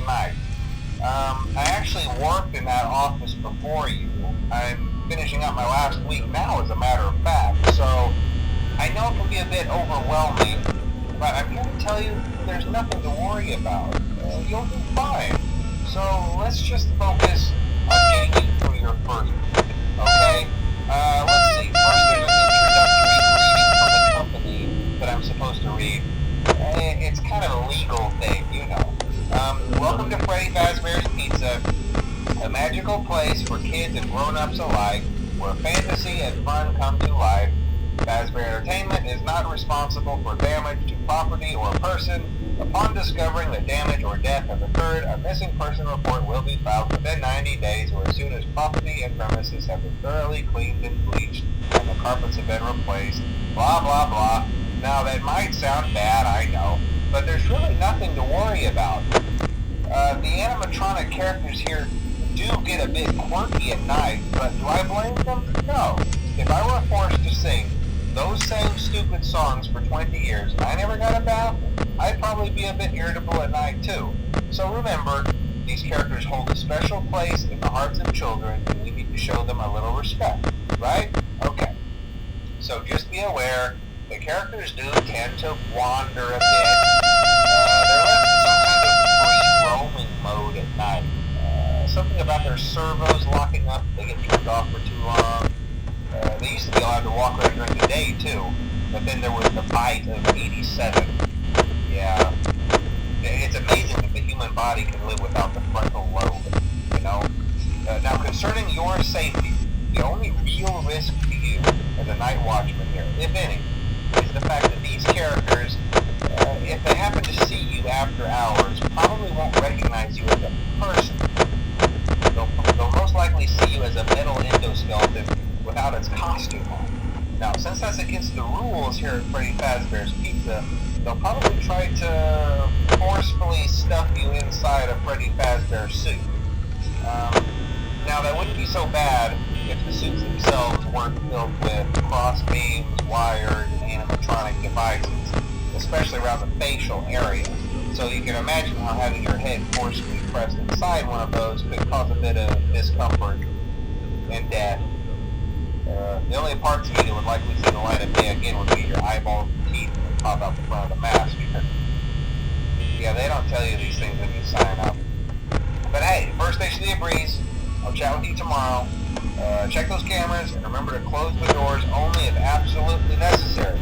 first night. I actually worked in that office before you. I'm finishing up my last week now, as a matter of fact, so I know it can be a bit overwhelming, but I'm here to tell you there's nothing to worry about. You'll do fine. So let's just focus on getting you through your first week, okay? Let's see. First, there's an introductory greeting from the company that I'm supposed to read. It's kind of a legal thing, you know. Welcome to Freddy Fazbear's Pizza, a magical place for kids and grown-ups alike, where fantasy and fun come to life. Fazbear Entertainment is not responsible for damage to property or person. Upon discovering that damage or death has occurred, a missing person report will be filed within 90 days or as soon as property and premises have been thoroughly cleaned and bleached and the carpets have been replaced. Blah, blah, blah. Now, that might sound bad, I know, but there's really nothing to worry about. The animatronic characters here do get a bit quirky at night, but do I blame them? No. If I were forced to sing those same stupid songs for 20 years and I never got a bath, I'd probably be a bit irritable at night too. So remember, these characters hold a special place in the hearts of children and we need to show them a little respect, right? Okay. So just be aware, the characters do tend to wander a bit. They're left in some kind of free roaming mode at night. Something about their servos locking up if they get turned off for too long. They used to be allowed to walk around during the day too, but then there was the bite of 87. Yeah, it's amazing that the human body can live without the frontal lobe, you know? Now, concerning your safety, the only real risk to you as a night watchman here, if any, is the fact that these characters, if they happen to see you after hours, probably won't recognize you as a person. They'll most likely see you as a metal endoskeleton without its costume on. Now, since that's against the rules here at Freddy Fazbear's Pizza, they'll probably try to forcefully stuff you inside a Freddy Fazbear suit. Now, that wouldn't be so bad if the suits themselves weren't filled with cross beams, wires, and animatronic devices, especially around the facial area. So you can imagine how having your head forcefully pressed inside one of those could cause a bit of discomfort and death. The only parts of you that would likely see the light of day again would be your eyeballs and teeth that pop out the front of the mask. Yeah, they don't tell you these things when you sign up. But hey, first station of the breeze. I'll chat with you tomorrow. Check those cameras and remember to close the doors only if absolutely necessary.